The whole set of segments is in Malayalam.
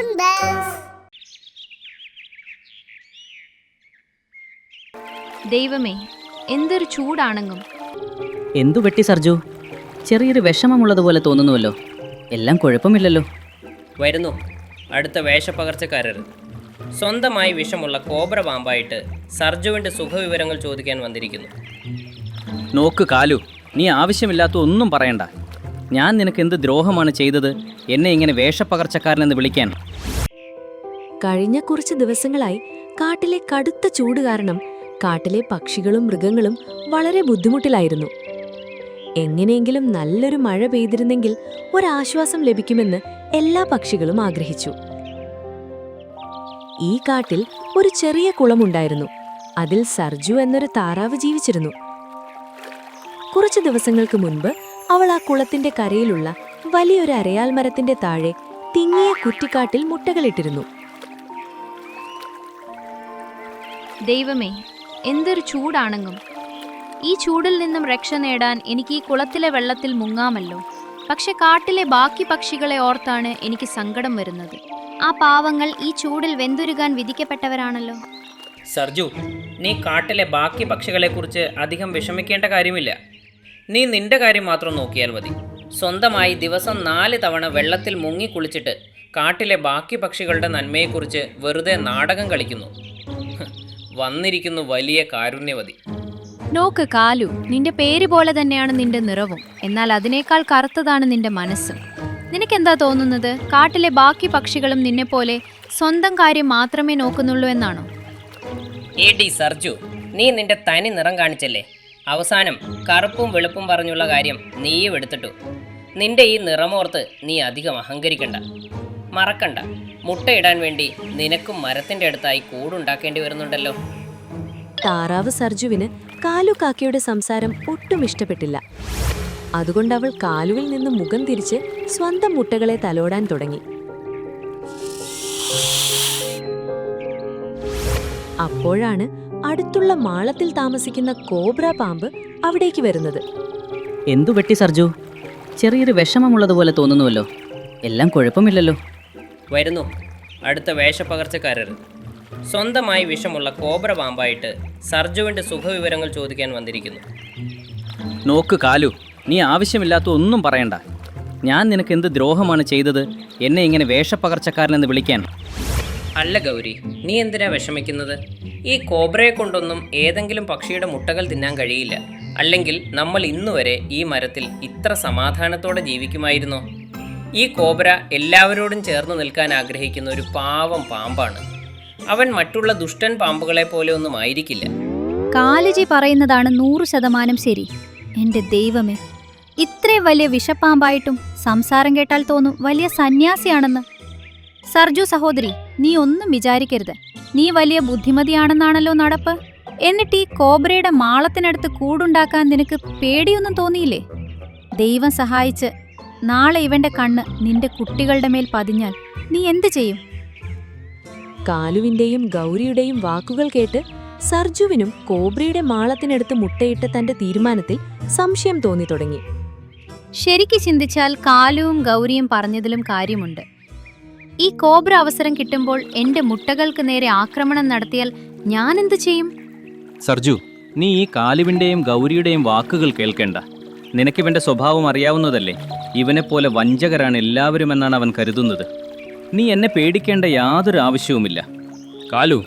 Fun Bells. ദൈവമേ, എന്തൊരു ചൂടാണെങ്കും. എന്തു പറ്റി സർജു? ചെറിയൊരു വിഷമമുള്ളതുപോലെ തോന്നുന്നുവല്ലോ. എല്ലാം കുഴപ്പമില്ലല്ലോ. വരുന്നു അടുത്ത വേഷപ്പകർച്ചക്കാരർ. സ്വന്തമായി വിഷമുള്ള കോബ്ര പാമ്പായിട്ട് സർജുവിൻ്റെ സുഖവിവരങ്ങൾ ചോദിക്കാൻ വന്നിരിക്കുന്നു. നോക്ക് കാലു, നീ ആവശ്യമില്ലാത്ത ഒന്നും പറയണ്ട. ഞാൻ നിനക്ക് എന്ത് ദ്രോഹമാണ് ചെയ്തത് എന്നെ ഇങ്ങനെ വേഷപ്പകർച്ചക്കാരനെന്ന് വിളിക്കാൻ? കഴിഞ്ഞ കുറച്ച് ദിവസങ്ങളായി കാട്ടിലെ കടുത്ത ചൂട് കാരണം കാട്ടിലെ പക്ഷികളും മൃഗങ്ങളും വളരെ ബുദ്ധിമുട്ടിലായിരുന്നു. എങ്ങനെയെങ്കിലും നല്ലൊരു മഴ പെയ്തിരുന്നെങ്കിൽ ഒരാശ്വാസം ലഭിക്കുമെന്ന് എല്ലാ പക്ഷികളും ആഗ്രഹിച്ചു. ഈ കാട്ടിൽ ഒരു ചെറിയ കുളമുണ്ടായിരുന്നു. അതിൽ സർജു എന്നൊരു താറാവ് ജീവിച്ചിരുന്നു. കുറച്ചു ദിവസങ്ങൾക്ക് മുൻപ് അവൾ ആ കുളത്തിന്റെ കരയിലുള്ള വലിയൊരു അരയാൽ മരത്തിന്റെ താഴെ തിങ്ങിയ കുറ്റിക്കാട്ടിൽ മുട്ടകളിട്ടിരുന്നു. ദൈവമേ, എന്തൊരു ചൂടാണെങ്കും. ഈ ചൂടിൽ നിന്നും രക്ഷ നേടാൻ എനിക്ക് ഈ കുളത്തിലെ വെള്ളത്തിൽ മുങ്ങാമല്ലോ. പക്ഷെ കാട്ടിലെ ബാക്കി പക്ഷികളെ ഓർത്താണ് എനിക്ക് സങ്കടം വരുന്നത്. ആ പാവങ്ങൾ ഈ ചൂടിൽ വെന്തുരുകാൻ വിധിക്കപ്പെട്ടവരാണല്ലോ. സർജു, നീ കാട്ടിലെ ബാക്കി പക്ഷികളെക്കുറിച്ച് അധികം വിഷമിക്കേണ്ട കാര്യമില്ല. നീ നിന്റെ കാര്യം മാത്രം നോക്കിയാൽ മതി. സ്വന്തമായി ദിവസം 4 തവണ വെള്ളത്തിൽ മുങ്ങി കുളിച്ചിട്ട് കാട്ടിലെ ബാക്കി പക്ഷികളുടെ നന്മയെക്കുറിച്ച് വെറുതെ നാടകം കളിക്കുന്നു. വന്നിരിക്കുന്നു വലിയ കാരുണ്യവതി. നോക്ക് കാലു, നിന്റെ പേര് പോലെ തന്നെയാണ് നിന്റെ നിറവും. എന്നാൽ അതിനേക്കാൾ കറുത്തതാണ് നിന്റെ മനസ്സും. നിനക്കെന്താ തോന്നുന്നത്? കാട്ടിലെ ബാക്കി പക്ഷികളും നിന്നെപ്പോലെ സ്വന്തം കാര്യം മാത്രമേ നോക്കുന്നുള്ളൂ എന്നാണോ? ഏടി സർജു, നീ നിന്റെ തനി നിറം കാണിച്ചല്ലേ. അവസാനം കറുപ്പും വെളുപ്പും പറഞ്ഞുള്ള കാര്യം നീയും എടുത്തിട്ടു. നിന്റെ ഈ നിറമോർത്ത് നീ അധികം അഹങ്കരിക്കണ്ട. മറക്കണ്ട, മുട്ടയിടാൻ വേണ്ടി നിനക്കും മരത്തിന്റെ അടുത്തായി കൂടുണ്ടാക്കേണ്ടി വരുന്നുണ്ടല്ലോ. താറാവ് സർജുവിന് കാലു കാക്കയുടെ സംസാരം ഒട്ടും ഇഷ്ടപ്പെട്ടില്ല. അതുകൊണ്ട് അവൾ കാലുവിൽ നിന്ന് മുഖം തിരിച്ച് സ്വന്തം മുട്ടകളെ തലോടാൻ തുടങ്ങി. അപ്പോഴാണ് അടുത്തുള്ള മാളത്തിൽ താമസിക്കുന്ന കോബ്ര പാമ്പ് അവിടേക്ക് വരുന്നത്. എന്തു പറ്റി സർജു? ചെറിയൊരു വിഷമമുള്ളതുപോലെ തോന്നുന്നുവല്ലോ. എല്ലാം കുഴപ്പമില്ലല്ലോ. വരുന്നു അടുത്ത വേഷപ്പകർച്ചക്കാരർ. സ്വന്തമായി വിഷമുള്ള കോബ്ര പാമ്പായിട്ട് സർജുവിൻ്റെ സുഖവിവരങ്ങൾ ചോദിക്കാൻ വന്നിരിക്കുന്നു. നോക്ക് കാലു, നീ ആവശ്യമില്ലാത്ത ഒന്നും പറയണ്ട. ഞാൻ നിനക്ക് എന്ത് ദ്രോഹമാണ് ചെയ്തത് എന്നെ ഇങ്ങനെ വേഷപ്പകർച്ചക്കാരനെന്ന് വിളിക്കാൻ? അല്ല ഗൗരി, നീ എന്തിനാ വിഷമിക്കുന്നത്? ഈ കോബ്രയെ കൊണ്ടൊന്നും ഏതെങ്കിലും പക്ഷിയുടെ മുട്ടകൾ തിന്നാൻ കഴിയില്ല. അല്ലെങ്കിൽ നമ്മൾ ഇന്നുവരെ ഈ മരത്തിൽ ഇത്ര സമാധാനത്തോടെ ജീവിക്കുമായിരുന്നോ? ഈ കോബ്ര എല്ലാവരോടും ചേർന്ന് നിൽക്കാൻ ആഗ്രഹിക്കുന്ന ഒരു പാവം പാമ്പാണ്. അവൻ മറ്റുള്ള ദുഷ്ടൻ പാമ്പുകളെ പോലെ ഒന്നും ആയിരിക്കില്ല. കാലുജി പറയുന്നതാണ് 100% ശരി. എൻ്റെ ദൈവമേ, ഇത്രയും വലിയ വിഷപ്പാമ്പായിട്ടും സംസാരം കേട്ടാൽ തോന്നും വലിയ സന്യാസിയാണെന്ന്. സർജു സഹോദരി, നീ ഒന്നും വിചാരിക്കരുത്. നീ വലിയ ബുദ്ധിമതിയാണെന്നാണല്ലോ നടപ്പ്. എന്നിട്ട് ഈ കോബ്രയുടെ മാളത്തിനടുത്ത് കൂടുണ്ടാക്കാൻ നിനക്ക് പേടിയൊന്നും തോന്നിയില്ലേ? ദൈവം സഹായിച്ച് നാളെ ഇവന്റെ കണ്ണ് നിന്റെ കുട്ടികളുടെ മേൽ പതിഞ്ഞാൽ നീ എന്ത് ചെയ്യും? കാലുവിന്റെയും ഗൗരിയുടെയും വാക്കുകൾ കേട്ട് സർജുവിനും കോബ്രയുടെ മാളത്തിനടുത്ത് മുട്ടയിട്ട തന്റെ തീരുമാനത്തിൽ സംശയം തോന്നി തുടങ്ങി. ശരിക്ക് ചിന്തിച്ചാൽ കാലുവും ഗൗരിയും പറഞ്ഞതിലും കാര്യമുണ്ട്. ഈ കോബ്ര അവസരം കിട്ടുമ്പോൾ എന്റെ മുട്ടകൾക്ക് നേരെ ആക്രമണം നടത്തിയാൽ ഞാൻ എന്ത് ചെയ്യും? സർജു, നീ ഈ കാലുവിൻ്റെയും ഗൗരിയുടെയും വാക്കുകൾ കേൾക്കേണ്ട. നിനക്കിവൻ്റെ സ്വഭാവം അറിയാവുന്നതല്ലേ. ഇവനെപ്പോലെ വഞ്ചകരാണ് എല്ലാവരും എന്നാണ് അവൻ കരുതുന്നത്. നീ എന്നെ പേടിക്കേണ്ട യാതൊരു ആവശ്യവുമില്ല. കാലു,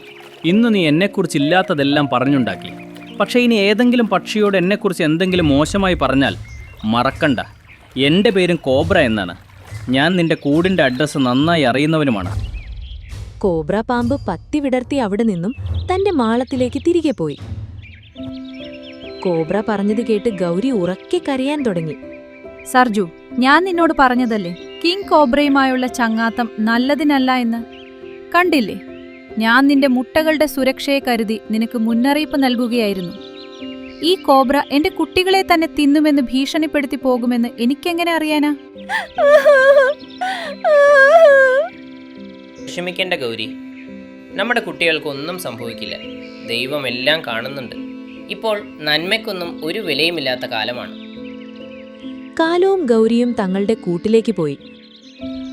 ഇന്ന് നീ എന്നെക്കുറിച്ചില്ലാത്തതെല്ലാം പറഞ്ഞുണ്ടാക്കി. പക്ഷേ ഇനി ഏതെങ്കിലും പക്ഷിയോട് എന്നെക്കുറിച്ച് എന്തെങ്കിലും മോശമായി പറഞ്ഞാൽ മറക്കണ്ട, എൻ്റെ പേരും കോബ്ര എന്നാണ്. ഞാൻ നിന്റെ കൂടിൻ്റെ അഡ്രസ്സ് നന്നായി അറിയുന്നവനുമാണ്. കോബ്ര പാമ്പ് പത്തി വിടർത്തി അവിടെ നിന്നും തന്റെ മാളത്തിലേക്ക് തിരികെ പോയി. കോബ്ര പറഞ്ഞത് കേട്ട് ഗൗരി ഉറക്കെ കരയാൻ തുടങ്ങി. സർജു, ഞാൻ നിന്നോട് പറഞ്ഞതല്ലേ കിങ് കോബ്രയുമായുള്ള ചങ്ങാത്തം നല്ലതിനല്ല എന്ന്. കണ്ടില്ലേ, ഞാൻ നിന്റെ മുട്ടകളുടെ സുരക്ഷയെ കരുതി നിനക്ക് മുന്നറിയിപ്പ് നൽകുകയായിരുന്നു. ഈ കോബ്ര എന്റെ കുട്ടികളെ തന്നെ തിന്നുമെന്ന് ഭീഷണിപ്പെടുത്തി പോകുമെന്ന് എനിക്കെങ്ങനെ അറിയാനാ? വിഷമിക്കേണ്ട ഗൗരി, നമ്മുടെ കുട്ടികൾക്കൊന്നും സംഭവിക്കില്ല. ദൈവം എല്ലാം കാണുന്നുണ്ട്. ഇപ്പോൾ നന്മയ്ക്കൊന്നും ഒരു വിലയുമില്ലാത്ത കാലമാണ്. കാലുവും ഗൗരിയും തങ്ങളുടെ കൂട്ടിലേക്ക് പോയി.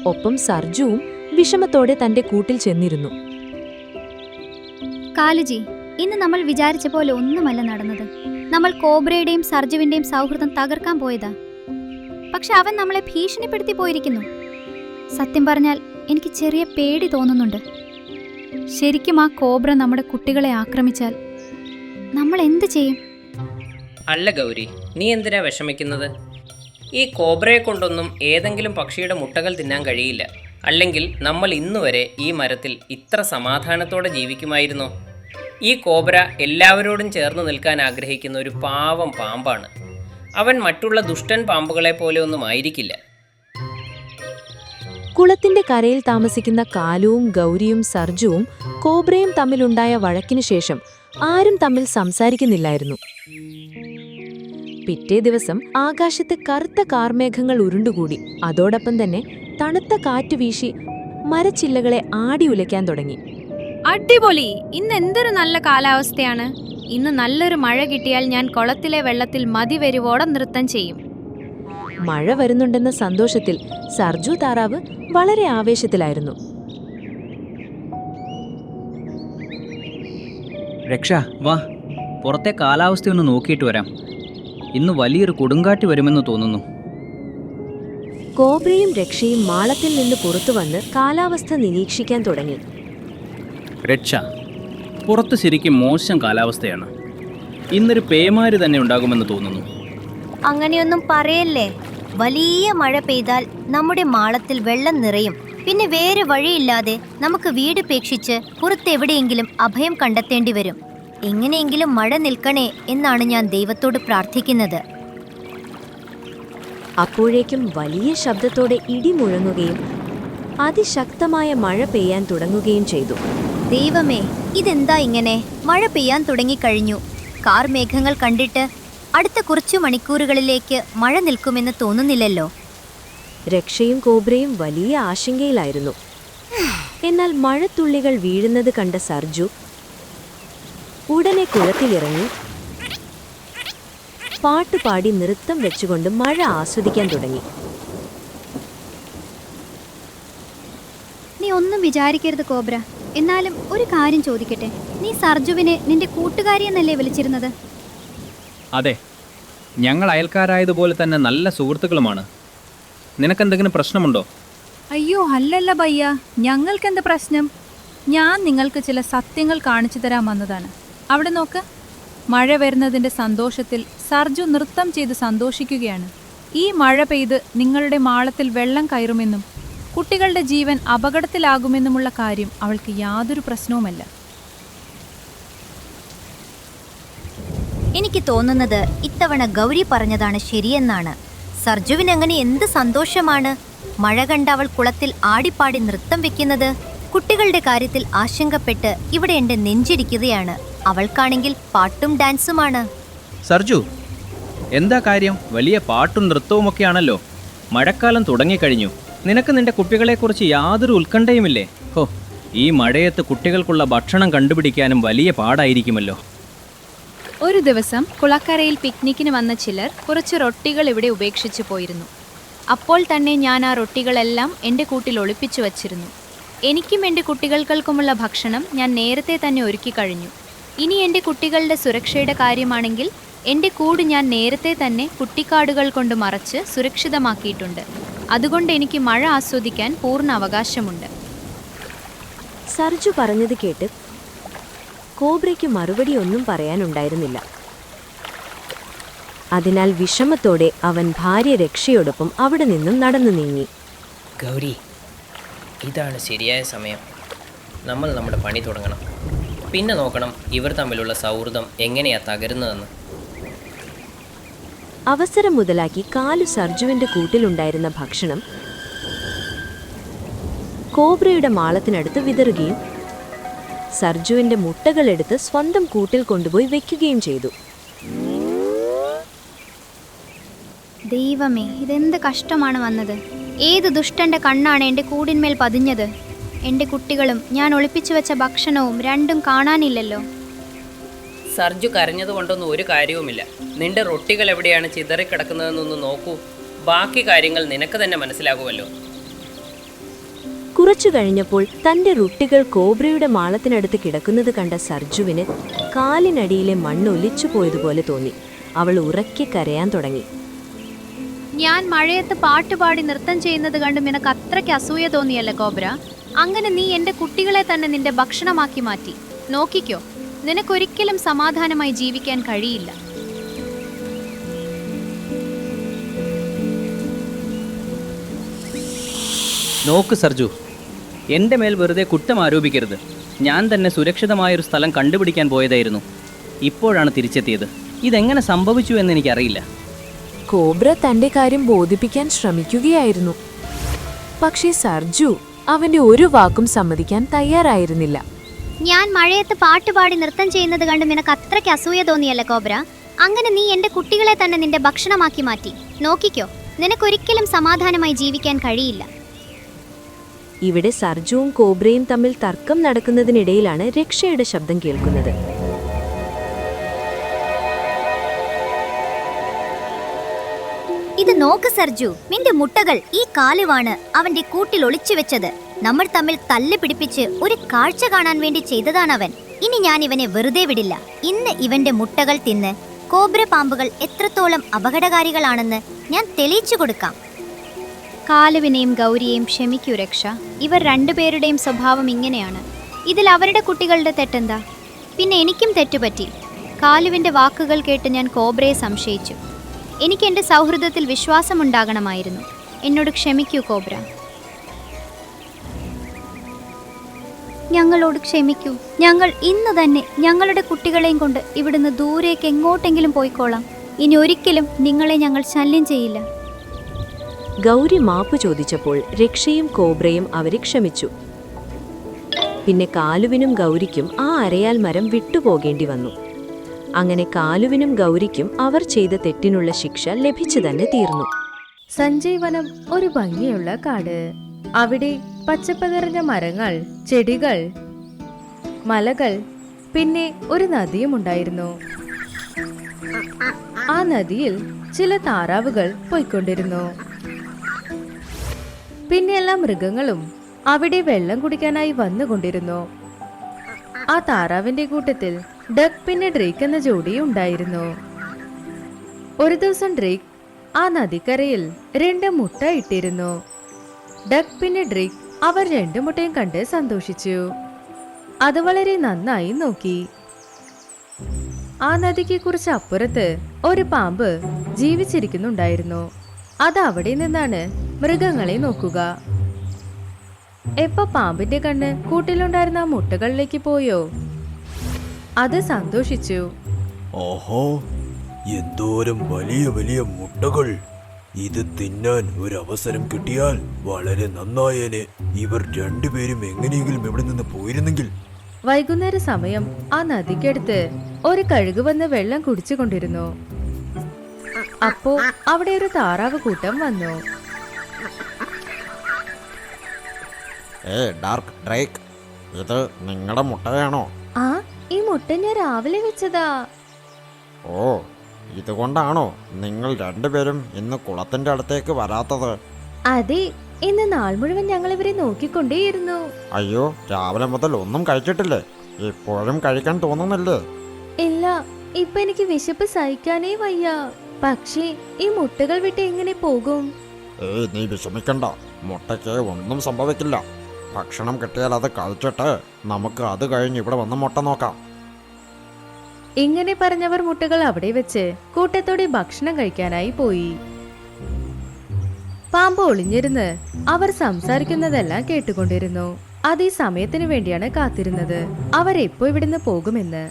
ഒപ്പം സർജുവും വിഷമത്തോടെ തന്റെ കൂട്ടിൽ ചെന്നിരുന്നു. കാലുജി, ഇന്ന് നമ്മൾ വിചാരിച്ച പോലെ ഒന്നുമല്ല നടന്നത്. നമ്മൾ കോബ്രയുടെയും സർജുവിന്റെയും സൗഹൃദം തകർക്കാൻ പോയതാ. പക്ഷെ അവൻ നമ്മളെ ഭീഷണിപ്പെടുത്തി പോയിരിക്കുന്നു. സത്യം പറഞ്ഞാൽ എനിക്ക് ചെറിയ പേടി തോന്നുന്നുണ്ട്. ശരിക്കും ആ കോബ്ര നമ്മുടെ കുട്ടികളെ ആക്രമിച്ചാൽ നമ്മൾ എന്ത് ചെയ്യും? അല്ല ഗൗരി, നീ എന്തിനാ വിഷമിക്കുന്നത്? ഈ കോബ്രയെ കൊണ്ടൊന്നും ഏതെങ്കിലും പക്ഷിയുടെ മുട്ടകൾ തിന്നാൻ കഴിയില്ല. അല്ലെങ്കിൽ നമ്മൾ ഇന്നുവരെ ഈ മരത്തിൽ ഇത്ര സമാധാനത്തോടെ ജീവിക്കുമായിരുന്നോ? ഈ കോബ്ര എല്ലാവരോടും ചേർന്ന് നിൽക്കാൻ ആഗ്രഹിക്കുന്ന ഒരു പാവം പാമ്പാണ്. അവൻ മറ്റുള്ള ദുഷ്ടൻ പാമ്പുകളെ പോലെ ഒന്നും ആയിരിക്കില്ല. കുളത്തിന്റെ കരയിൽ താമസിക്കുന്ന കാലുവും ഗൗരിയും സർജുവും കോബ്രയും തമ്മിലുണ്ടായ വഴക്കിനു ശേഷം ആരും തമ്മിൽ സംസാരിക്കുന്നില്ലായിരുന്നു. പിറ്റേ ദിവസം ആകാശത്ത് കറുത്ത കാർമേഘങ്ങൾ ഉരുണ്ടുകൂടി. അതോടൊപ്പം തന്നെ തണുത്ത കാറ്റ് വീശി മരച്ചില്ലകളെ ആടി ഉലയ്ക്കാൻ തുടങ്ങി. അടിപൊളി! ഇന്ന് എന്തൊരു നല്ല കാലാവസ്ഥയാണ്. ഇന്ന് നല്ലൊരു മഴ കിട്ടിയാൽ ഞാൻ കുളത്തിലെ വെള്ളത്തിൽ മതിവരുവോടെ നൃത്തം ചെയ്യും. മഴ വരുന്നുണ്ടെന്ന സന്തോഷത്തിൽ സർജു താറാവ് വളരെ ആവേശത്തിലായിരുന്നു. രക്ഷ, വാ, പുറത്തെ കാലാവസ്ഥയൊന്ന് നോക്കിയിട്ട് വരാം. ഇന്ന് വലിയൊരു കൊടുങ്കാറ്റ് വരുമെന്ന് തോന്നുന്നു. കോബ്രയും രക്ഷയും മാളത്തിൽ നിന്ന് പുറത്തുവന്ന് കാലാവസ്ഥ നിരീക്ഷിക്കാൻ തുടങ്ങി. രക്ഷ, പുറത്ത് ശരിക്കും മോശം കാലാവസ്ഥയാണ്. ഇന്നൊരു പേമാരി തന്നെ ഉണ്ടാകുമെന്ന് തോന്നുന്നു. അങ്ങനെയൊന്നും പറയല്ലേ. വലിയ മഴ പെയ്താൽ നമ്മുടെ മാളത്തിൽ വെള്ളം നിറയും. പിന്നെ വേറെ വഴിയില്ലാതെ നമുക്ക് വീടുപേക്ഷിച്ച് പുറത്തെവിടെയെങ്കിലും അഭയം കണ്ടെത്തേണ്ടി വരും. എങ്ങനെയെങ്കിലും മഴ നിൽക്കണേ എന്നാണ് ഞാൻ ദൈവത്തോട് പ്രാർത്ഥിക്കുന്നത്. അപ്പോഴേക്കും വലിയ ശബ്ദത്തോടെ ഇടി മുഴങ്ങുകയും അതിശക്തമായ മഴ പെയ്യാൻ തുടങ്ങുകയും ചെയ്തു. ദൈവമേ, ഇതെന്താ ഇങ്ങനെ? മഴ പെയ്യാൻ തുടങ്ങിക്കഴിഞ്ഞു. കാർമേഘങ്ങൾ കണ്ടിട്ട് അടുത്ത കുറച്ചു മണിക്കൂറുകളിലേക്ക് മഴ നിൽക്കുമെന്ന് തോന്നുന്നില്ലല്ലോ. രക്ഷയും കോബ്രയും വലിയ ആശങ്കയിലായിരുന്നു. എന്നാൽ മഴത്തുള്ളികൾ വീഴുന്നത് കണ്ട സർജു ഉടനെ കുളത്തിലിറങ്ങി പാട്ടുപാടി നൃത്തം വെച്ചുകൊണ്ട് മഴ ആസ്വദിക്കാൻ തുടങ്ങി. നീ ഒന്നും വിചാരിക്കരുത് കോബ്ര. എന്നാലും ഒരു കാര്യം ചോദിക്കട്ടെ, നീ സർജുവിനെ നിന്റെ കൂട്ടുകാരിയെന്നല്ലേ വിളിച്ചിരുന്നത്? അതെ, ഞങ്ങൾ അയൽക്കാരായതുപോലെ തന്നെ നല്ല സുഹൃത്തുക്കളുമാണ്. നിനക്കെന്തെങ്കിലും പ്രശ്നമുണ്ടോ? അയ്യോ അല്ലല്ല ബയ്യ, ഞങ്ങൾക്കെന്ത് പ്രശ്നം? ഞാൻ നിങ്ങൾക്ക് ചില സത്യങ്ങൾ കാണിച്ചു തരാൻ വന്നതാണ്. അവിടെ നോക്ക്, മഴ വരുന്നതിൻ്റെ സന്തോഷത്തിൽ സർജു നൃത്തം ചെയ്ത് സന്തോഷിക്കുകയാണ്. ഈ മഴ പെയ്ത് നിങ്ങളുടെ മാളത്തിൽ വെള്ളം കയറുമെന്നും കുട്ടികളുടെ ജീവൻ അപകടത്തിലാകുമെന്നുമുള്ള കാര്യം അവൾക്ക് യാതൊരു പ്രശ്നവുമല്ല. എനിക്ക് തോന്നുന്നത് ഇത്തവണ ഗൗരി പറഞ്ഞതാണ് ശരിയെന്നാണ്. സർജുവിനങ്ങനെ എന്ത് സന്തോഷമാണ് മഴ കണ്ട് അവൾ കുളത്തിൽ ആടിപ്പാടി നൃത്തം വെക്കുന്നത്. കുട്ടികളുടെ കാര്യത്തിൽ ആശങ്കപ്പെട്ട് ഇവിടെ എൻ്റെ നെഞ്ചിരിക്കുകയാണ്. അവൾക്കാണെങ്കിൽ പാട്ടും ഡാൻസുമാണ്. സർജു, എന്താ കാര്യം? വലിയ പാട്ടും നൃത്തവുമൊക്കെയാണല്ലോ. മഴക്കാലം തുടങ്ങിക്കഴിഞ്ഞു. നിനക്ക് നിന്റെ കുട്ടികളെക്കുറിച്ച് യാതൊരു ഉത്കണ്ഠയുമില്ലേ? ഹോ, ഈ മഴയത്ത് കുട്ടികൾക്കുള്ള ഭക്ഷണം കണ്ടുപിടിക്കാനും വലിയ പാടായിരിക്കുമല്ലോ. ഒരു ദിവസം കുളക്കരയിൽ പിക്നിക്കിന് വന്ന ചിലർ കുറച്ച് റൊട്ടികൾ ഇവിടെ ഉപേക്ഷിച്ചു പോയിരുന്നു. അപ്പോൾ തന്നെ ഞാൻ ആ റൊട്ടികളെല്ലാം എൻ്റെ കൂട്ടിൽ ഒളിപ്പിച്ചു വച്ചിരുന്നു. എനിക്കും എൻ്റെ കുട്ടികൾക്കുമുള്ള ഭക്ഷണം ഞാൻ നേരത്തെ തന്നെ ഒരുക്കി കഴിഞ്ഞു. ഇനി എൻ്റെ കുട്ടികളുടെ സുരക്ഷയുടെ കാര്യമാണെങ്കിൽ എൻ്റെ കൂട് ഞാൻ നേരത്തെ തന്നെ കുട്ടിക്കാടുകൾ കൊണ്ട് മറച്ച് സുരക്ഷിതമാക്കിയിട്ടുണ്ട്. അതുകൊണ്ട് എനിക്ക് മഴ ആസ്വദിക്കാൻ പൂർണ്ണ അവകാശമുണ്ട്. സർജു പറഞ്ഞത് കേട്ട് കോബ്രയ്ക്ക് മറുപടി ഒന്നും പറയാനുണ്ടായിരുന്നില്ല. അതിനാൽ വിഷമത്തോടെ അവൻ ഭാര്യ രക്ഷയോടൊപ്പം അവിടെ നിന്നും നടന്നു നീങ്ങി. ഗൗരി, ഇതാണ് ശരിയായ സമയം. നമ്മൾ നമ്മുടെ പണി തുടങ്ങണം. പിന്നെ നോക്കണം ഇവർ തമ്മിലുള്ള സൗഹൃദം എങ്ങനെയാ തകരുന്നതെന്ന്. അവസരം മുതലാക്കി കാലു സർജുവിന്റെ കൂട്ടിലുണ്ടായിരുന്ന ഭക്ഷണം കോബ്രയുടെ മാളത്തിനടുത്ത് വിതറുകയും സർജുവിന്റെ മുട്ടകളെടുത്ത് സ്വന്തം കൂട്ടിൽ കൊണ്ടുപോയി വെക്കുകയും ചെയ്തു. ദൈവമേ, ഇതെന്ത് കഷ്ടമാണ് വന്നത്. ഏത് ദുഷ്ടന്റെ കണ്ണാണ് എൻ്റെ കൂടിന്മേൽ പതിഞ്ഞത്? എൻ്റെ കുട്ടികളും ഞാൻ ഒളിപ്പിച്ചു വെച്ച ഭക്ഷണവും രണ്ടും കാണാനില്ലല്ലോ. സർജു കരഞ്ഞതുകൊണ്ടൊന്നും ഒരു കാര്യവുമില്ല. നിന്റെ റൊട്ടികൾ എവിടെയാണ് ചിതറിക്കിടക്കുന്നതെന്നൊന്ന് നോക്കൂ. ബാക്കി കാര്യങ്ങൾ നിനക്ക് തന്നെ മനസ്സിലാകുമല്ലോ. കുറച്ചു കഴിഞ്ഞപ്പോൾ തന്റെ റുട്ടികൾ കോബ്രയുടെ മാളത്തിനടുത്ത് കിടക്കുന്നത് കണ്ട സർജുവിന് കാലിനടിയിലെ മണ്ണ് ഒലിച്ചു പോയതുപോലെ തോന്നി. അവൾ ഉറക്കെ കരയാൻ തുടങ്ങി. ഞാൻ മഴയത്ത് പാട്ടുപാടി നൃത്തം ചെയ്യുന്നത് കണ്ട് നിനക്ക് അത്രയ്ക്ക് അസൂയ തോന്നിയല്ലേ കോബ്ര? അങ്ങനെ നീ എന്റെ കുട്ടികളെ തന്നെ നിന്റെ ഭക്ഷണമാക്കി മാറ്റി. നോക്കിക്കോ, നിനക്കൊരിക്കലും സമാധാനമായി ജീവിക്കാൻ കഴിയില്ല. നോക്ക് സർജു, എൻ്റെ മേൽ വെറുതെ കുറ്റം ആരോപിക്കരുത്. ഞാൻ തന്നെ സുരക്ഷിതമായൊരു സ്ഥലം കണ്ടുപിടിക്കാൻ പോയതായിരുന്നു. ഇപ്പോഴാണ് തിരിച്ചെത്തിയത്. ഇതെങ്ങനെ സംഭവിച്ചു എന്ന് എനിക്കറിയില്ല. കോബ്ര തന്റെ കാര്യം ബോധിപ്പിക്കാൻ ശ്രമിക്കുകയായിരുന്നു. പക്ഷേ സർജു അവന്റെ ഒരു വാക്കും സമ്മതിക്കാൻ തയ്യാറായിരുന്നില്ല. ഞാൻ മഴയത്ത് പാട്ടുപാടി നൃത്തം ചെയ്യുന്നത് കണ്ട് നിനക്ക് അത്രയ്ക്ക് അസൂയ തോന്നിയല്ലേ കോബ്ര? അങ്ങനെ നീ എന്റെ കുട്ടികളെ തന്നെ നിന്റെ ഭക്ഷണമാക്കി മാറ്റി. നോക്കിക്കോ, നിനക്കൊരിക്കലും സമാധാനമായി ജീവിക്കാൻ കഴിയില്ല. ഇവിടെ സർജുവും കോബ്രയും തമ്മിൽ തർക്കം നടക്കുന്നതിനിടയിലാണ് രക്ഷയുടെ ശബ്ദം കേൾക്കുന്നത്. ഇത് നോക്ക് സർജു, നിന്റെ മുട്ടകൾ ഈ കാലുവാണ് അവന്റെ കൂട്ടിൽ ഒളിച്ചു വെച്ചത്. നമ്മൾ തമ്മിൽ തല്ല് പിടിപ്പിച്ച് ഒരു കാഴ്ച കാണാൻ വേണ്ടി ചെയ്തതാണവൻ. ഇനി ഞാൻ ഇവനെ വെറുതെ വിടില്ല. ഇന്ന് ഇവന്റെ മുട്ടകൾ തിന്ന് കോബ്ര പാമ്പുകൾ എത്രത്തോളം അപകടകാരികളാണെന്ന് ഞാൻ തെളിയിച്ചു കൊടുക്കാം. കാലുവിനെയും ഗൗരിയെയും ക്ഷമിക്കൂ രക്ഷ. ഇവർ രണ്ടുപേരുടെയും സ്വഭാവം ഇങ്ങനെയാണ്. ഇതിൽ അവരുടെ കുട്ടികളുടെ തെറ്റെന്താ? പിന്നെ എനിക്കും തെറ്റുപറ്റി. കാലുവിന്റെ വാക്കുകൾ കേട്ട് ഞാൻ കോബ്രയെ സംശയിച്ചു. എനിക്ക് എൻ്റെ സൗഹൃദത്തിൽ വിശ്വാസമുണ്ടാകണമായിരുന്നു. എന്നോട് ക്ഷമിക്കൂ കോബ്ര. ഞങ്ങളോട് ക്ഷമിക്കൂ. ഞങ്ങൾ ഇന്ന് തന്നെ ഞങ്ങളുടെ കുട്ടികളെയും കൊണ്ട് ഇവിടുന്ന് ദൂരേക്ക് എങ്ങോട്ടെങ്കിലും പോയിക്കോളാം. ഇനി ഒരിക്കലും നിങ്ങളെ ഞങ്ങൾ ശല്യം ചെയ്യില്ല. ഗൗരി മാപ്പ് ചോദിച്ചപ്പോൾ രക്ഷയും കോബ്രയും അവരെ ക്ഷമിച്ചു. പിന്നെ കാലുവിനും ഗൗരിക്കും ആ അരയാൽ മരം വിട്ടുപോകേണ്ടി വന്നു. അങ്ങനെ കാലുവിനും ഗൗരിക്കും അവർ ചെയ്ത തെറ്റിനുള്ള ശിക്ഷ ലഭിച്ചു തന്നെ തീർന്നു. സഞ്ജീവനം ഒരു ഭംഗിയുള്ള കാട്. അവിടെ പച്ചപ്പ് നിറഞ്ഞ മരങ്ങൾ, ചെടികൾ, മലകൾ, പിന്നെ ഒരു നദിയും ഉണ്ടായിരുന്നു. ആ നദിയിൽ ചില താറാവുകൾ പോയിക്കൊണ്ടിരുന്നു. പിന്നെ എല്ലാ മൃഗങ്ങളും അവിടെ വെള്ളം കുടിക്കാനായി വന്നുകൊണ്ടിരുന്നു. ആ താറാവിന്റെ കൂട്ടത്തിൽ ഡക്ക് പിന്നെ ഡ്രേക്ക് എന്ന ജോഡി ഉണ്ടായിരുന്നു. ഒരു ദിവസം ഡ്രേക്ക് ആ നദിക്കരയിൽ 2 മുട്ട ഇട്ടിരുന്നു. ഡക്ക് പിന്നെ ഡ്രേക്ക് അവർ 2 മുട്ടയും കണ്ട് സന്തോഷിച്ചു. അത് വളരെ നന്നായി നോക്കി. ആ നദിക്ക് കുറച്ച് അപ്പുറത്ത് ഒരു പാമ്പ് ജീവിച്ചിരിക്കുന്നുണ്ടായിരുന്നു. അത് അവിടെ നിന്നാണ് മൃഗങ്ങളെ നോക്കുക. എപ്പോ പാമ്പിന്റെ കണ്ണ് കൂട്ടിലുണ്ടായിരുന്ന ആ മുട്ടകളിലേക്ക് പോയോ, അത് സന്തോഷിച്ചു. ഓഹോ, എന്തോരം വലിയ വലിയ മുട്ടകൾ! ഇത് തിന്നാൻ ഒരു അവസരം കിട്ടിയാൽ വളരെ നന്നായേനെ. ഇവർ രണ്ടുപേരും എങ്ങനെയെങ്കിലും ഇവിടെ നിന്ന് പോയിരുന്നെങ്കിൽ. വൈകുന്നേര സമയം ആ നദിക്കടുത്ത് ഒരു കഴുക് വന്ന് വെള്ളം കുടിച്ചുകൊണ്ടിരുന്നു. അപ്പോ അവിടെ ഒരു താറാവ് കൂട്ടം വന്നു. ഡാർക്ക് ഡ്രേക്ക്, ഇത് നിങ്ങളുടെ മുട്ടയാണോ? ആ, ഈ മുട്ട ഞാൻ രാവിലെ വെച്ചതാ. ഓ, ഇതുകൊണ്ടാണോ നിങ്ങൾ രണ്ടുപേരും ഇന്ന് കുളത്തിന്റെ അടുത്തേക്ക് വരാത്തത്? അതെ, ഇന്ന് നാൾ മുഴുവൻ ഞങ്ങൾ ഇവരെ നോക്കിക്കൊണ്ടേയിരുന്നു. അയ്യോ, രാവിലെ മുതൽ ഒന്നും കഴിച്ചിട്ടില്ലേ? ഇപ്പോഴും കഴിക്കാൻ തോന്നുന്നില്ലേ? ഇല്ല, ഇപ്പൊ എനിക്ക് വിശപ്പ് സഹിക്കാനേ വയ്യ. പക്ഷേ ഈ മുട്ടകൾ വിട്ട് എങ്ങനെ പോകും? നീ വിഷമിക്കണ്ട, മുട്ടയ്ക്ക് ഒന്നും സംഭവിക്കില്ല. ഭക്ഷണം കിട്ടിയാൽ അത് കഴിച്ചിട്ട് നമുക്ക് അത് കഴിഞ്ഞ് ഇവിടെ വന്ന് മുട്ട നോക്കാം. ഇങ്ങനെ പറഞ്ഞവർ മുട്ടകൾ അവിടെ വെച്ച് കൂട്ടത്തോടെ ഭക്ഷണം കഴിക്കാനായി പോയി. പാമ്പ് ഒളിഞ്ഞിരുന്ന് അവർ സംസാരിക്കുന്നതെല്ലാം കേട്ടുകൊണ്ടിരുന്നു. അത് ഈ സമയത്തിന് വേണ്ടിയാണ് കാത്തിരുന്നത്, അവരെപ്പോ ഇവിടുന്ന് പോകുമെന്ന്.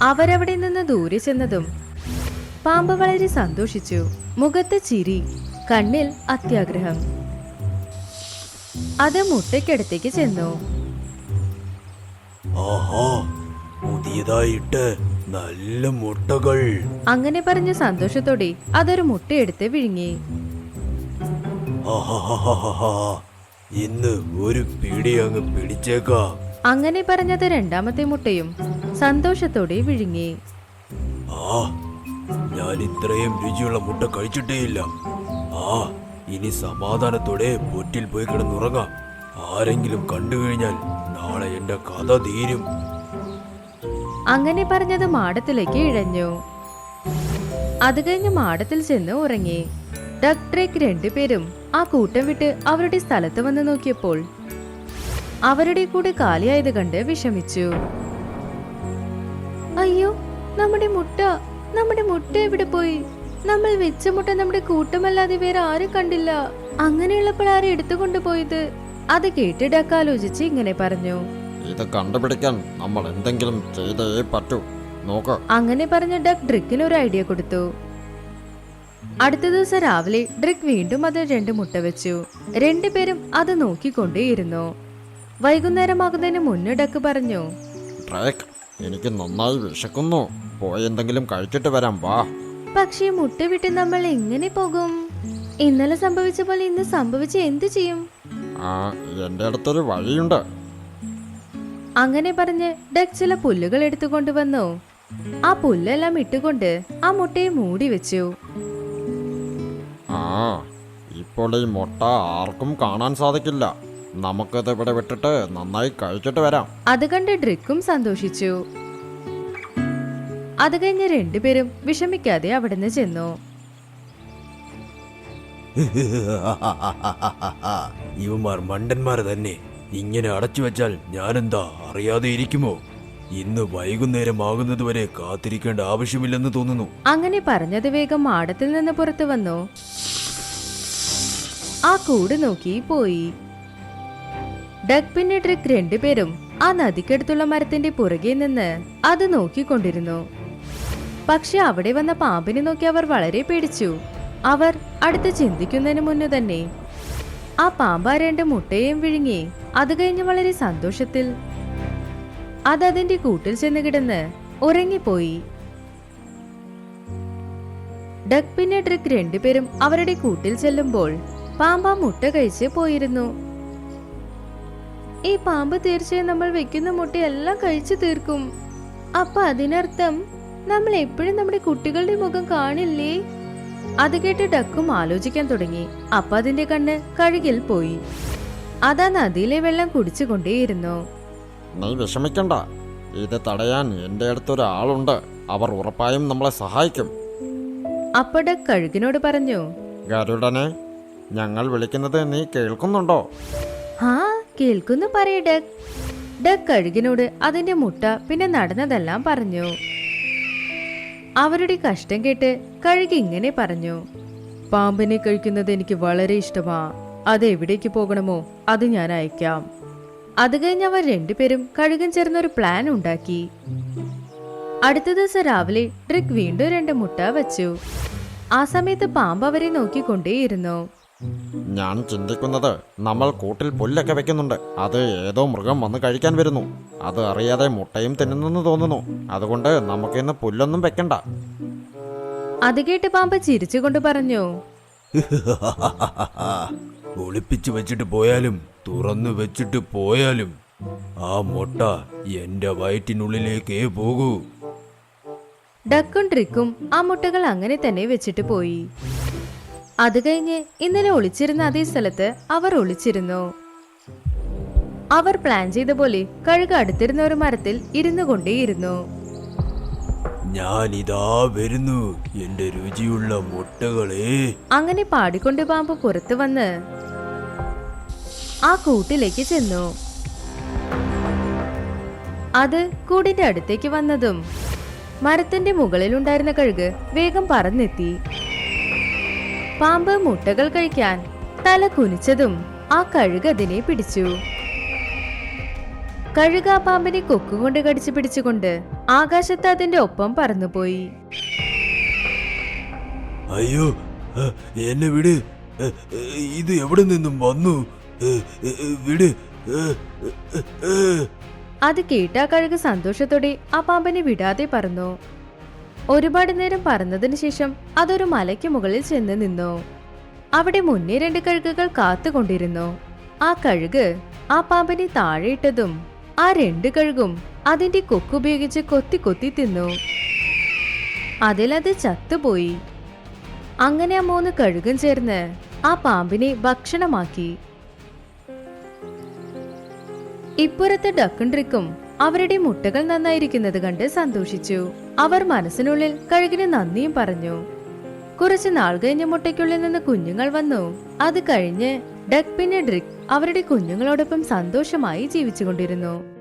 അവരവിടെ നിന്ന് ദൂരെ ചെന്നതും പാമ്പ് വളരെ സന്തോഷിച്ചു. മുഖത്ത് ചിരി, കണ്ണിൽ അത്യാഗ്രഹം. അത് മുട്ടയ്ക്കടുത്തേക്ക് ചെന്നു. ആഹാ, പുതിയതായിട്ട് നല്ല മുട്ടകൾ! അങ്ങനെ പറഞ്ഞ സന്തോഷത്തോടെ അതൊരു മുട്ടയെടുത്ത് വിഴുങ്ങി. ആഹാഹാഹാഹാ, ഇന്ന് ഒരു പിടി അങ്ങ് പിടിച്ചേക്കാം. അങ്ങനെ പറഞ്ഞത് രണ്ടാമത്തെ മുട്ടയും സന്തോഷത്തോടെ വിഴുങ്ങി. ആ, ഞാൻ ഇത്രയും രുചിയുള്ള മുട്ട കഴിച്ചിട്ടേയില്ല. ആ, ഇനി സമാധാനത്തോടെ പൊറ്റിൽ പോയി കിടന്നുറങ്ങാം. ആരെങ്കിലും കണ്ടു കഴിഞ്ഞാൽ നാളെ എന്റെ കഥ തീരും. അങ്ങനെ പറഞ്ഞത് മാടത്തിലേക്ക് ഇഴഞ്ഞു. അത് കഴിഞ്ഞ് മാടത്തിൽ ചെന്ന് ഉറങ്ങി. ഡക്ക് ഡ്രേക്ക് രണ്ടുപേരും ആ കൂട്ടം വിട്ട് അവരുടെ സ്ഥലത്ത് വന്ന് നോക്കിയപ്പോൾ അവരുടെ കൂടെ കാലിയായത് കണ്ട് വിഷമിച്ചു. അയ്യോ, നമ്മുടെ മുട്ട എവിടെ പോയി? നമ്മൾ വെച്ച മുട്ട നമ്മുടെ കൂട്ടമല്ലാതെ വേറെ ആരും കണ്ടില്ല. അങ്ങനെയുള്ളപ്പോൾ ആരും എടുത്തുകൊണ്ടു പോയത്? അത് കേട്ട് ഡക്ക് ആലോചിച്ച് ഇങ്ങനെ പറഞ്ഞു. ഇത് കണ്ടുപിടിക്കാൻ നമ്മൾ എന്തെങ്കിലും ചെയ്തേ പറ്റൂ. നോക്ക്. അങ്ങനെ പറഞ്ഞ ഡക്ക് ഡ്രിക്കിന് ഒരു ഐഡിയ കൊടുത്തു. അടുത്ത ദിവസം രാവിലെ ഡ്രിക്ക് വീണ്ടും അത് 2 മുട്ട വെച്ചു. രണ്ടുപേരും അത് നോക്കിക്കൊണ്ടേയിരുന്നു. വൈകുന്നേരമാകുന്നതിന് മുന്നേ ഡക്ക് പറഞ്ഞു, ഡ്രേക്ക്, എനിക്ക് നന്നായി വിശക്കുന്നു. പോയി എന്തെങ്കിലും കഴിച്ചിട്ട് വരാം, വാ. പക്ഷേ മുട്ട വിട്ട് നമ്മൾ എങ്ങനെ പോകും? ഇന്നലെ സംഭവിച്ച പോലെ ഇന്ന് സംഭവിച്ച എന്ത് ചെയ്യും? എന്റെ അടുത്തൊരു വഴിയുണ്ട്. അങ്ങനെ പറഞ്ഞ് ഡക്ക് ചില പുല്ലുകൾ എടുത്തുകൊണ്ടുവന്നു. ആ പുല്ലെല്ലാം ഇട്ടുകൊണ്ട് ആ മുട്ടയെ മൂടി വെച്ചു. ഇപ്പോൾ ഈ മുട്ട ആർക്കും കാണാൻ സാധിക്കില്ല. നമുക്കത് ഇവിടെ വിട്ടിട്ട് നന്നായി കഴിച്ചിട്ട് വരാം. അത് കണ്ട് ഡ്രിക്കും സന്തോഷിച്ചു. അത് കഴിഞ്ഞ് രണ്ടുപേരും വിഷമിക്കാതെ അവിടുന്ന് ചെന്നു. ഇവന്മാർ മണ്ടന്മാർ തന്നെ. ഇങ്ങനെ അടച്ചു വെച്ചാൽ ഞാനെന്താ അറിയാതെ ഇരിക്കുമോ? ഇന്ന് വൈകുന്നേരമാകുന്നത് വരെ കാത്തിരിക്കേണ്ട ആവശ്യമില്ലെന്ന് തോന്നുന്നു. അങ്ങനെ പറഞ്ഞത് വേഗം മാടത്തിൽ നിന്ന് പുറത്തു വന്നു. ആ കൂട് നോക്കി പോയി. ഡക്ക് പിന്നെ ഡ്രിക്ക് രണ്ടുപേരും ആ നദിക്കടുത്തുള്ള മരത്തിന്റെ പുറകെ നിന്ന് അത് നോക്കിക്കൊണ്ടിരുന്നു. പക്ഷെ അവിടെ വന്ന പാമ്പിനെ നോക്കി അവർ വളരെ പേടിച്ചു. അവർ അടുത്ത് ചിന്തിക്കുന്നതിന് മുന്നേ തന്നെ ആ പാമ്പ് 2 മുട്ടയും വിഴുങ്ങി. അത് കഴിഞ്ഞ് വളരെ സന്തോഷത്തിൽ അതിന്റെ കൂട്ടിൽ ചെന്ന് കിടന്ന് ഉറങ്ങിപ്പോയി. ഡക്ക് പിന്നെ ഡ്രിക്ക് രണ്ടുപേരും അവരുടെ കൂട്ടിൽ ചെല്ലുമ്പോൾ പാമ്പ് മുട്ട കഴിച്ച് പോയിരുന്നു. ഈ പാമ്പ് തീർച്ചയായും നമ്മൾ വെക്കുന്ന മുട്ടയെല്ലാം കഴിച്ചു തീർക്കും. അപ്പൊ അതിനർത്ഥം നമ്മൾ എപ്പോഴും നമ്മുടെ കുട്ടികളുടെ മുഖം കാണില്ലേ? അത് കേട്ട് ഡക്കും ആലോചിക്കാൻ തുടങ്ങി. അപ്പൊ അതിന്റെ കണ്ണ് കഴുകിൽ പോയി. അതാ നദിയിലെ വെള്ളം കുടിച്ചുകൊണ്ടേയിരുന്നു. നീ വിഷമിക്കണ്ട, ഇത് തടയാൻ എന്റെ അടുത്തൊരാളുണ്ട്. അവർ ഉറപ്പായും നമ്മളെ സഹായിക്കും. അപ്പൊ ഡക്ക് കഴുകിനോട് പറഞ്ഞു, ഗരുഡനെ, ഞങ്ങൾ വിളിക്കുന്നത് നീ കേൾക്കുന്നുണ്ടോ? ഹാ, കേൾക്കുന്നു പറയ് ഡക്ക്. ഡക്ക് കഴുകിനോട് അതിന്റെ മുട്ട പിന്നെ നടന്നതെല്ലാം പറഞ്ഞു. അവരുടെ കഷ്ടം കേട്ട് കഴുകി ഇങ്ങനെ പറഞ്ഞു, പാമ്പിനെ കഴിക്കുന്നത് എനിക്ക് വളരെ ഇഷ്ടമാ. അത് എവിടേക്ക് പോകണമോ അത് ഞാൻ അയക്കാം. അത് കഴിഞ്ഞ് അവർ രണ്ടുപേരും കഴുകൻ ചേർന്നൊരു പ്ലാൻ ഉണ്ടാക്കി. അടുത്ത ദിവസം രാവിലെ ഡ്രിക്ക് വീണ്ടും 2 മുട്ട വെച്ചു. ആ സമയത്ത് പാമ്പ് അവരെ നോക്കിക്കൊണ്ടേയിരുന്നു. ഞാൻ ചിന്തിക്കുന്നത് നമ്മൾ കൂട്ടിൽ പുല്ലൊക്കെ വെക്കുന്നുണ്ട്. അത് ഏതോ മൃഗം വന്ന് കഴിക്കാൻ വരുന്നു. അത് അറിയാതെ മുട്ടയും തിന്നുന്നെന്ന് തോന്നുന്നു. അതുകൊണ്ട് നമുക്കിന്ന് പുല്ലൊന്നും വെക്കണ്ട. അത് കേട്ട് പാമ്പ് ചിരിച്ചുകൊണ്ട് പറഞ്ഞു, ഒളിപ്പിച്ചു വെച്ചിട്ട് പോയാലും തുറന്നു വെച്ചിട്ട് പോയാലും ആ മുട്ട എന്റെ വയറ്റിനുള്ളിലേക്കേ പോകൂ. ഡക്കും ട്രിക്കും ആ മുട്ടകൾ അങ്ങനെ തന്നെ വെച്ചിട്ട് പോയി. അത് കഴിഞ്ഞ് ഇന്നലെ ഒളിച്ചിരുന്ന അതേ സ്ഥലത്ത് അവർ ഒളിച്ചിരുന്നു. അവർ പ്ലാൻ ചെയ്ത പോലെ കഴുക അടുത്തിരുന്ന ഒരു മരത്തിൽ ഇരുന്നു കൊണ്ടേയിരുന്നു. ഞാനിതാ വരുന്നു എന്റെ രുചിയുള്ള മുട്ടകളെ. അങ്ങനെ പാടിക്കൊണ്ട് പാമ്പ് പുറത്തു വന്ന് ആ കൂട്ടിലേക്ക് ചെന്നു. അത് കൂടിന്റെ അടുത്തേക്ക് വന്നതും മരത്തിന്റെ മുകളിലുണ്ടായിരുന്ന കഴുക് വേഗം പറന്നെത്തി. പാമ്പ് മുട്ടകൾ കഴിക്കാൻ തല കുനിച്ചതും ആ കഴുക് അതിനെ പിടിച്ചു. കഴുക ആ പാമ്പിനെ കൊക്കുകൊണ്ട് കടിച്ചു പിടിച്ചുകൊണ്ട് ആകാശത്ത് അതിന്റെ ഒപ്പം പറന്നുപോയി. അയ്യോ, എന്നെ വിട്. ഇത് എവിടെ നിന്നും വന്നു? വിട്. അത് കേട്ട ആ കഴുക് സന്തോഷത്തോടെ ആ പാമ്പിനെ വിടാതെ പറന്നു. ഒരുപാട് നേരം പറന്നതിന് ശേഷം അതൊരു മലയ്ക്ക് മുകളിൽ ചെന്ന് നിന്നു. അവിടെ മുന്നേ 2 കഴുകുകൾ കാത്തുകൊണ്ടിരുന്നു. ആ കഴുക് ആ പാമ്പിനെ താഴെയിട്ടതും ആ 2 കഴുകും അതിന്റെ കൊക്കുപയോഗിച്ച് കൊത്തി കൊത്തി തിന്നു. അതിലത് ചത്തുപോയി. അങ്ങനെ ആ 3 കഴുകും ചേർന്ന് ആ പാമ്പിനെ ഭക്ഷണമാക്കി. ഇപ്പുറത്ത് ഡക്കും ഡ്രിക്കും അവരുടെ മുട്ടകൾ നന്നായിരിക്കുന്നത് കണ്ട് സന്തോഷിച്ചു. അവർ മനസ്സിനുള്ളിൽ കഴുകിന് നന്ദിയും പറഞ്ഞു. കുറച്ചു നാൾ കഴിഞ്ഞ് മുട്ടയ്ക്കുള്ളിൽ നിന്ന് കുഞ്ഞുങ്ങൾ വന്നു. അത് കഴിഞ്ഞ് ഡക്ക് പിന്നെ ഡ്രിക്ക് അവരുടെ കുഞ്ഞുങ്ങളോടൊപ്പം സന്തോഷമായി ജീവിച്ചുകൊണ്ടിരുന്നു.